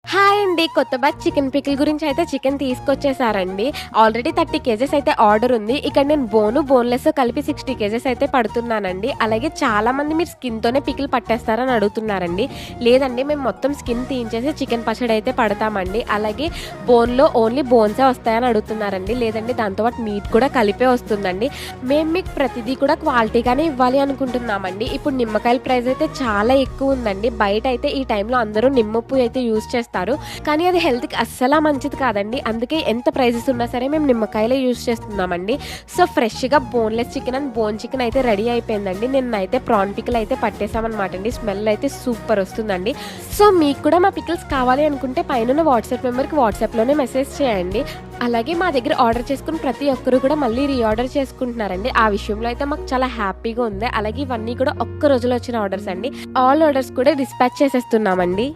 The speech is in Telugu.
హాయ్ అండి. కొత్త బ్యాచ్ చికెన్ పికిల్ గురించి అయితే చికెన్ తీసుకొచ్చేసారండి. ఆల్రెడీ 30 కేజెస్ అయితే ఆర్డర్ ఉంది. ఇక్కడ నేను బోన్‌లెస్ కలిపి 60 కేజెస్ అయితే పడుతున్నానండి. అలాగే చాలామంది మీరు స్కిన్‌తోనే పికిల్ పట్టేస్తారని అడుగుతున్నారండి. లేదండి, మేము మొత్తం స్కిన్ తీయించేసి చికెన్ పచ్చడి అయితే పడతామండి. అలాగే బోన్‌లో ఓన్లీ బోన్సే వస్తాయని అడుగుతున్నారండి. లేదండి, దాంతో పాటు మీట్ కూడా కలిపే వస్తుందండి. మేము మీకు ప్రతిదీ కూడా క్వాలిటీగానే ఇవ్వాలి అనుకుంటున్నామండి. ఇప్పుడు నిమ్మకాయల ప్రైస్ అయితే చాలా ఎక్కువ ఉందండి. బయట అయితే ఈ టైంలో అందరూ నిమ్మప్పు అయితే యూజ్ చేస్తారు. కానీ అది హెల్త్‌కి అస్సలా మంచిది కాదండి. అందుకే ఎంత ప్రైజెస్ ఉన్నా సరే మేము నిమ్మకాయలే యూజ్ చేస్తున్నామండి. సో ఫ్రెష్‌గా boneless chicken and bone chicken అయితే రెడీ అయిపోయిందండి. నిన్నైతే ప్రాన్ పికిల్ అయితే పట్టేసామనమాట అండి. స్మెల్ అయితే సూపర్ వస్తుందండి. సో మీకు కూడా మా పికిల్స్ కావాలి అనుకుంటే పైనున్న వాట్సాప్ నెంబర్‌కి వాట్సాప్‌లోనే మెసేజ్ చేయండి. అలాగే మా దగ్గర ఆర్డర్ చేసుకున్న ప్రతి ఒక్కరు కూడా మళ్ళీ రీఆర్డర్ చేసుకుంటున్నారండి. ఆ విషయంలో అయితే మాకు చాలా హ్యాపీగా ఉంది. అలాగే ఇవన్నీ కూడా ఒక్క రోజులో వచ్చిన ఆర్డర్స్ అండి. ఆల్ ఆర్డర్స్ కూడా డిస్పాచ్ చేసేస్తున్నామండి.